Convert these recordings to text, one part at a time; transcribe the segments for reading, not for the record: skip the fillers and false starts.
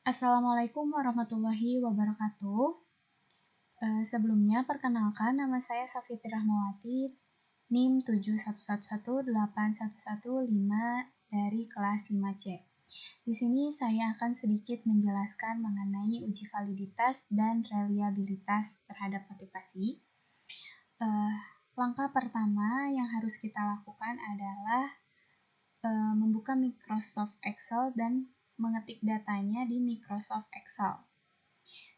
Assalamualaikum warahmatullahi wabarakatuh. Sebelumnya, perkenalkan nama saya Safitri Rahmawati, NIM 711181115 dari kelas 5C. Di sini saya akan sedikit menjelaskan mengenai uji validitas dan reliabilitas terhadap motivasi. Langkah pertama yang harus kita lakukan adalah membuka Microsoft Excel dan mengetik datanya di Microsoft Excel.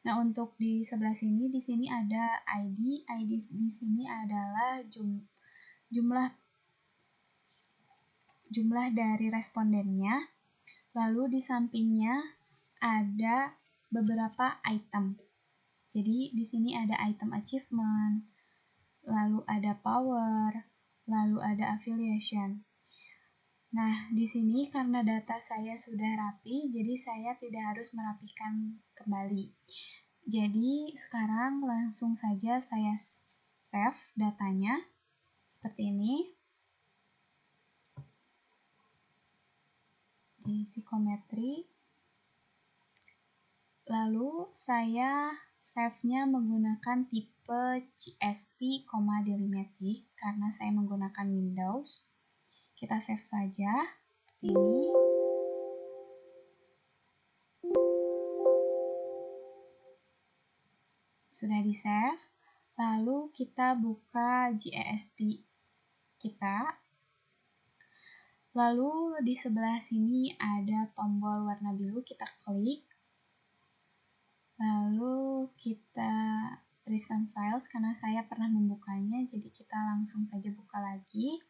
Nah, untuk di sebelah sini, di sini ada ID di sini adalah jumlah dari respondennya. Lalu di sampingnya ada beberapa item. Jadi di sini ada item achievement, lalu ada power, lalu ada affiliation. Nah, di sini karena data saya sudah rapi, jadi saya tidak harus merapikan kembali. Jadi, sekarang langsung saja saya save datanya seperti ini. Di psikometri. Lalu, saya save-nya menggunakan tipe CSV, Delimatic karena saya menggunakan Windows. Kita save saja seperti ini. Sudah di-save. Lalu kita buka GESP kita. Lalu di sebelah sini ada tombol warna biru, kita klik. Lalu kita recent files karena saya pernah membukanya, jadi kita langsung saja buka lagi.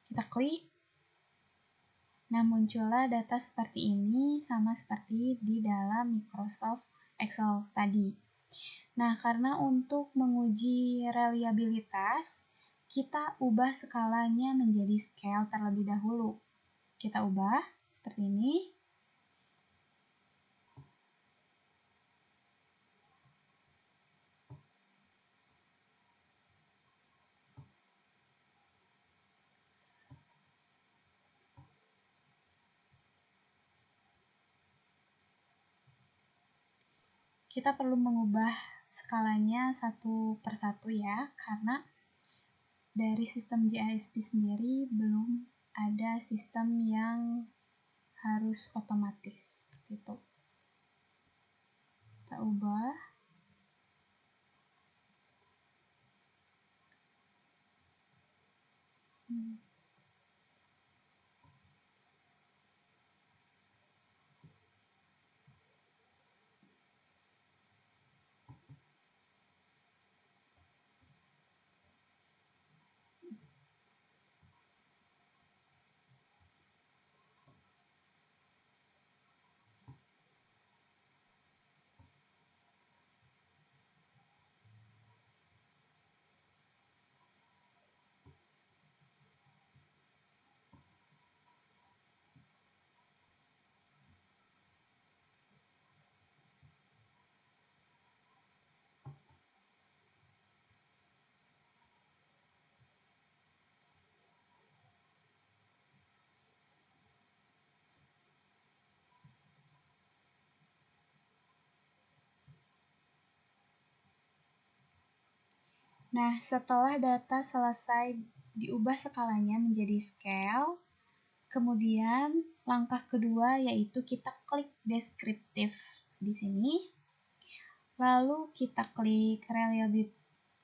Kita klik. Nah, muncullah data seperti ini sama seperti di dalam Microsoft Excel tadi. Nah, karena untuk menguji reliabilitas, kita ubah skalanya menjadi scale terlebih dahulu. Kita ubah seperti ini. Kita perlu mengubah skalanya satu persatu ya, karena dari sistem GISP sendiri belum ada sistem yang harus otomatis seperti itu. Kita ubah. Nah, setelah data selesai diubah skalanya menjadi scale, kemudian langkah kedua yaitu kita klik deskriptif di sini. Lalu kita klik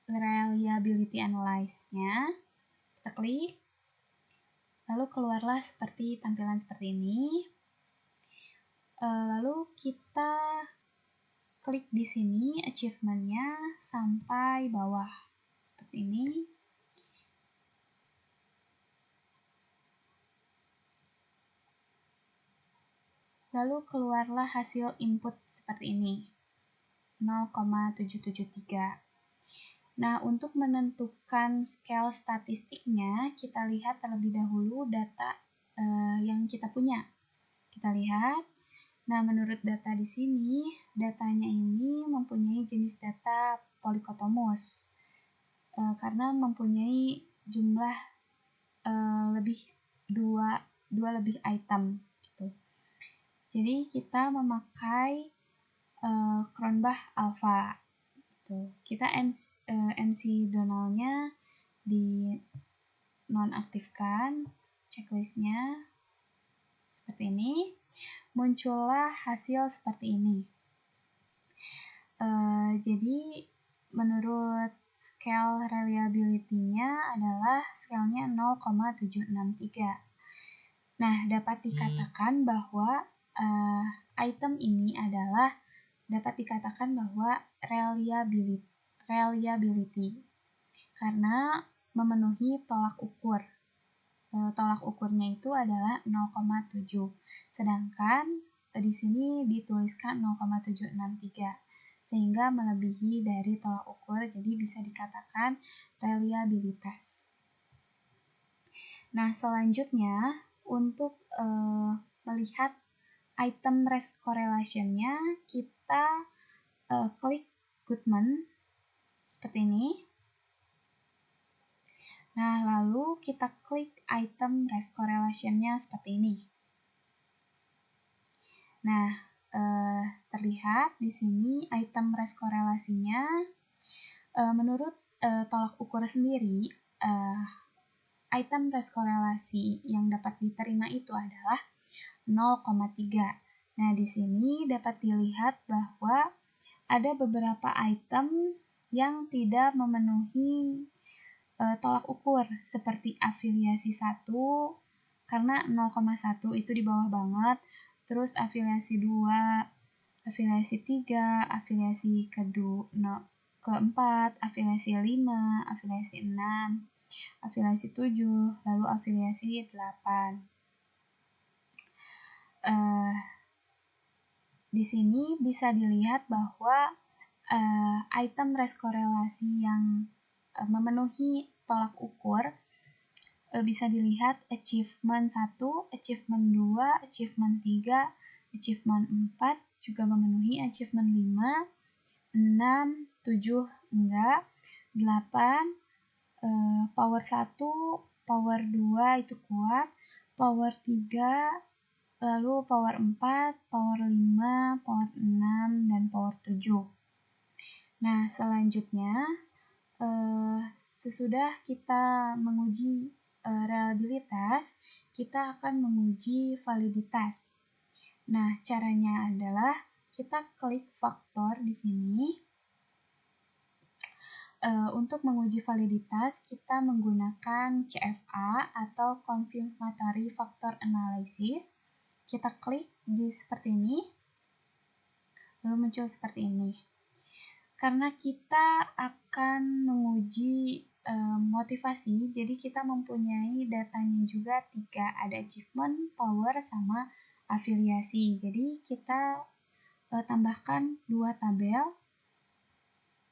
reliability analyze-nya. Kita klik. Lalu keluarlah tampilan seperti ini. Lalu kita klik di sini achievement-nya sampai bawah. Seperti ini. Lalu keluarlah hasil input seperti ini. 0,773. Nah, untuk menentukan scale statistiknya, kita lihat terlebih dahulu data yang kita punya. Kita lihat. Nah, menurut data di sini, datanya ini mempunyai jenis data polycotomous. Karena mempunyai jumlah dua lebih item gitu. Jadi kita memakai Cronbach alpha. Kita MC Donald-nya di nonaktifkan, checklistnya seperti ini. Muncullah hasil seperti ini. Jadi menurut scale reliability-nya adalah scale-nya 0,763. Nah, dapat dikatakan bahwa item ini dapat dikatakan bahwa reliability karena memenuhi tolak ukur. Tolak ukurnya itu adalah 0,7. Sedangkan di sini dituliskan 0,763 sehingga melebihi dari tolak ukur, jadi bisa dikatakan reliabilitas. Nah, selanjutnya untuk melihat item rest correlation-nya, kita klik Goodman seperti ini. Nah, lalu kita klik item rest correlation-nya seperti ini. Nah, terlihat di sini item rest korelasinya menurut tolak ukur sendiri, item rest korelasi yang dapat diterima itu adalah 0,3. Nah, di sini dapat dilihat bahwa ada beberapa item yang tidak memenuhi tolak ukur seperti afiliasi 1 karena 0,1 itu di bawah banget, terus afiliasi 2, afiliasi 3, afiliasi keempat, afiliasi 5, afiliasi 6, afiliasi 7, lalu afiliasi 8. Di sini bisa dilihat bahwa item rest korelasi yang memenuhi tolak ukur bisa dilihat achievement 1, achievement 2, achievement 3, achievement 4 juga memenuhi, achievement 5, 6, 7 enggak, 8, power 1, power 2 itu kuat, power 3, lalu power 4, power 5, power 6, dan power 7. Nah, selanjutnya sesudah kita menguji reliabilitas, kita akan menguji validitas. Nah, caranya adalah kita klik faktor di sini. Untuk menguji validitas, kita menggunakan CFA atau Confirmatory Factor Analysis. Kita klik di seperti ini, lalu muncul seperti ini. Karena kita akan menguji motivasi, jadi kita mempunyai datanya juga 3, ada achievement, power, sama afiliasi. Jadi kita tambahkan 2 tabel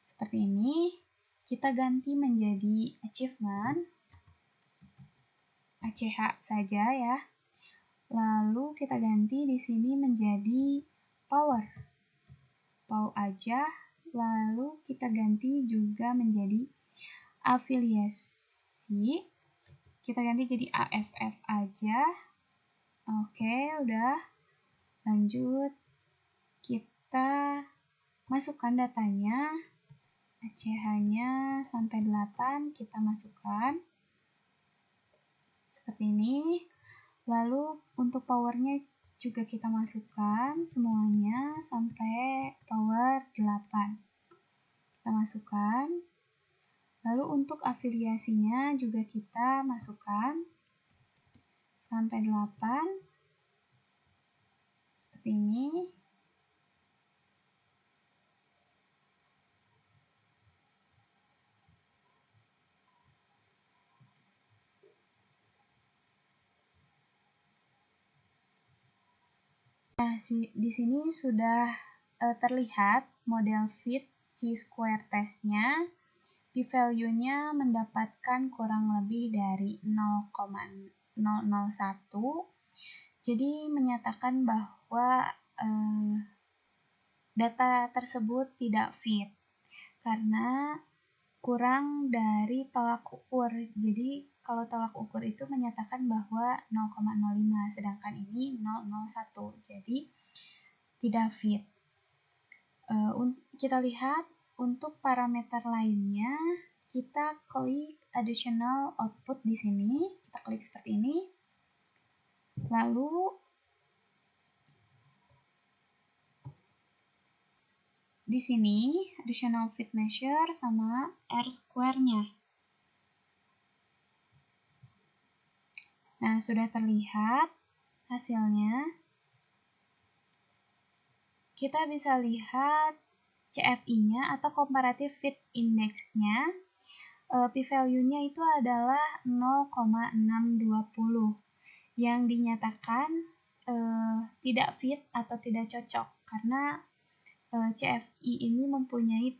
seperti ini. Kita ganti menjadi achievement, ACH saja ya. Lalu kita ganti di sini menjadi power aja. Lalu kita ganti juga menjadi afiliasi. Kita ganti jadi AFF aja. Oke, udah. Lanjut. Kita masukkan datanya. ACH-nya sampai 8 kita masukkan. Seperti ini. Lalu untuk powernya juga kita masukkan semuanya sampai power 8. Kita masukkan. Lalu untuk afiliasinya juga kita masukkan sampai 8. Seperti ini. Nah, di sini sudah terlihat model fit chi-square testnya. P-value-nya mendapatkan kurang lebih dari 0,001. Jadi menyatakan bahwa data tersebut tidak fit karena kurang dari tolak ukur. Jadi kalau tolak ukur itu menyatakan bahwa 0,05, sedangkan ini 0,01, jadi tidak fit. Kita lihat untuk parameter lainnya, kita klik additional output di sini, kita klik seperti ini. Lalu di sini additional fit measure sama R square-nya. Nah, sudah terlihat hasilnya. Kita bisa lihat CFI-nya atau comparative fit index-nya. P-value-nya itu adalah 0,620 yang dinyatakan tidak fit atau tidak cocok karena CFI ini mempunyai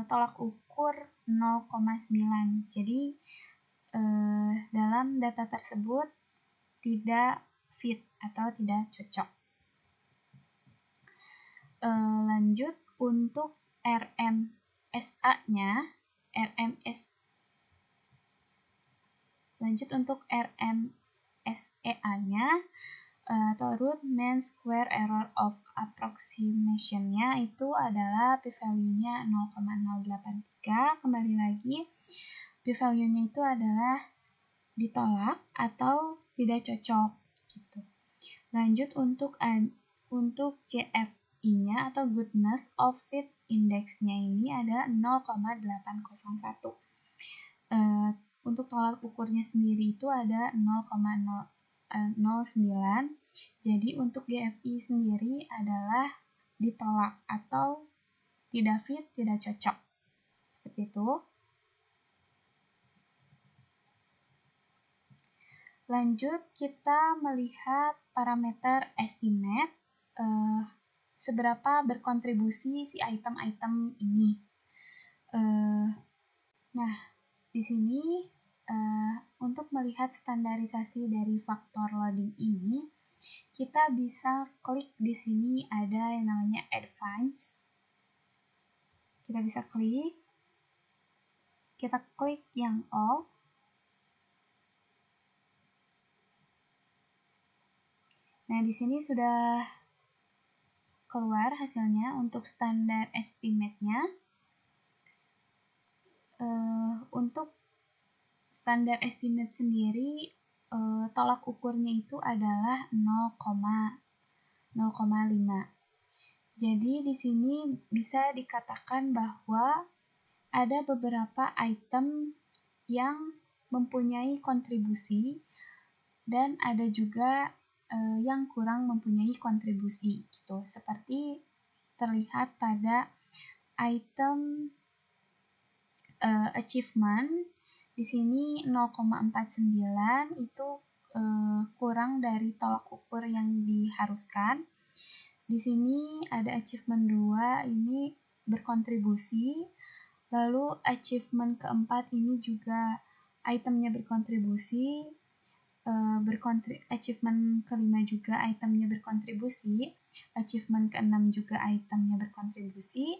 tolak ukur 0,9. Jadi dalam data tersebut tidak fit atau tidak cocok. Lanjut untuk RMSA-nya, RMSEA-nya atau root mean square error of approximation-nya itu adalah p-value-nya 0,083. Kembali lagi, p-value-nya itu adalah ditolak atau tidak cocok gitu. Lanjut untuk GFI-nya atau goodness of fit index-nya ini ada 0,801. Untuk tolak ukurnya sendiri itu ada 0,09. Jadi untuk GFI sendiri adalah ditolak atau tidak fit, tidak cocok. Seperti itu. Lanjut kita melihat parameter estimate, seberapa berkontribusi si item-item ini. Nah, di sini untuk melihat standarisasi dari faktor loading ini, kita bisa klik di sini ada yang namanya advance. Kita bisa klik, kita klik yang all. Nah, di sini sudah keluar hasilnya untuk standar estimate-nya. Untuk standar estimate sendiri, tolak ukurnya itu adalah 0,05. Jadi di sini bisa dikatakan bahwa ada beberapa item yang mempunyai kontribusi dan ada juga yang kurang mempunyai kontribusi gitu. Seperti terlihat pada item achievement di sini 0,49 itu kurang dari tolak ukur yang diharuskan. Di sini ada achievement 2 ini berkontribusi. Lalu achievement keempat ini juga itemnya berkontribusi. Achievement kelima juga itemnya berkontribusi, achievement keenam juga itemnya berkontribusi,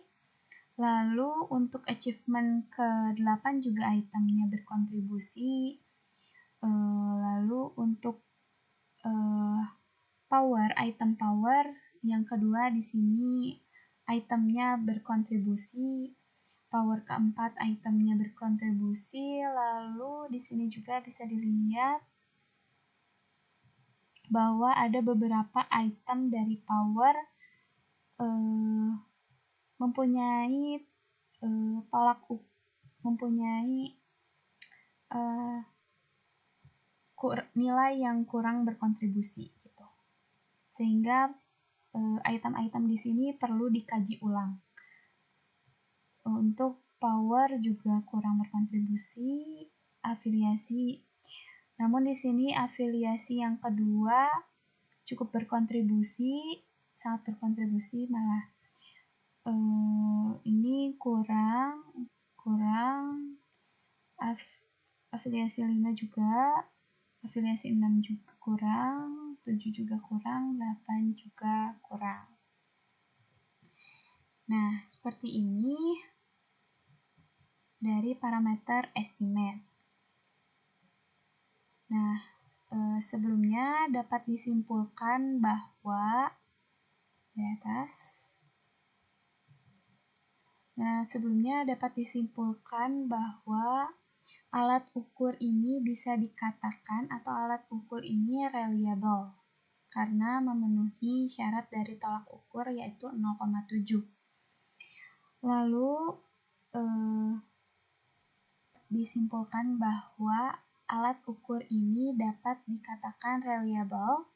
lalu untuk achievement ke-8 juga itemnya berkontribusi, lalu untuk item power yang kedua di sini itemnya berkontribusi, power keempat itemnya berkontribusi, lalu di sini juga bisa dilihat bahwa ada beberapa item dari power mempunyai nilai yang kurang berkontribusi gitu. Sehingga item-item di sini perlu dikaji ulang. Untuk power juga kurang berkontribusi, afiliasi. Namun di sini afiliasi yang kedua cukup berkontribusi, sangat berkontribusi malah. Ini kurang afiliasi 5 juga, afiliasi 6 juga kurang, 7 juga kurang, 8 juga kurang. Nah, seperti ini dari parameter estimate. Nah, sebelumnya dapat disimpulkan bahwa di atas. Nah, sebelumnya dapat disimpulkan bahwa alat ukur ini bisa dikatakan atau alat ukur ini reliable karena memenuhi syarat dari tolak ukur yaitu 0,7. Lalu disimpulkan bahwa alat ukur ini dapat dikatakan reliable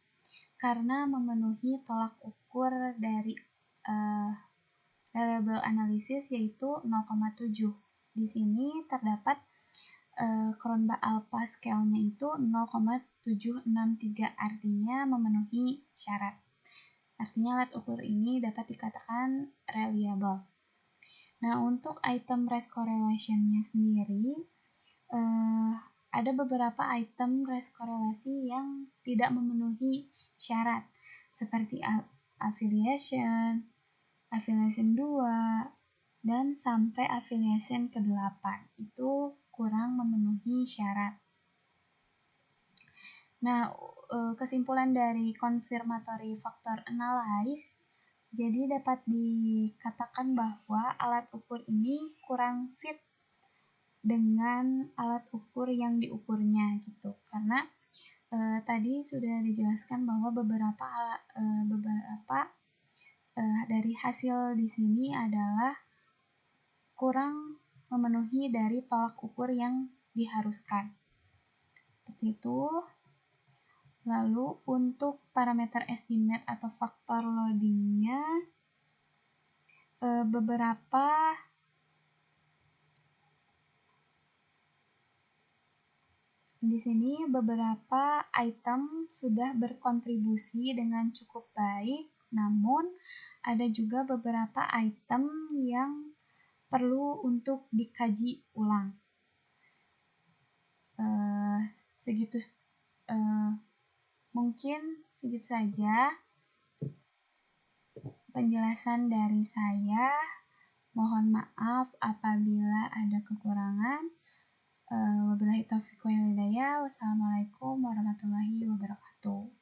karena memenuhi tolak ukur dari reliable analysis yaitu 0,7. Di sini terdapat Cronbach alpha scale-nya itu 0,763, artinya memenuhi syarat. Artinya alat ukur ini dapat dikatakan reliable. Nah, untuk item race correlation-nya sendiri, ada beberapa item race korelasi yang tidak memenuhi syarat, seperti affiliation, affiliation 2, dan sampai affiliation ke-8. Itu kurang memenuhi syarat. Nah, kesimpulan dari confirmatory factor analysis, jadi dapat dikatakan bahwa alat ukur ini kurang fit dengan alat ukur yang diukurnya gitu. Karena tadi sudah dijelaskan bahwa beberapa dari hasil di sini adalah kurang memenuhi dari tolak ukur yang diharuskan. Seperti itu. Lalu untuk parameter estimate atau faktor loadingnya, di sini beberapa item sudah berkontribusi dengan cukup baik, namun ada juga beberapa item yang perlu untuk dikaji ulang. Mungkin segitu saja penjelasan dari saya. Mohon maaf apabila ada kekurangan. Wabillahi taufiq wal hidayah. Wassalamualaikum warahmatullahi wabarakatuh.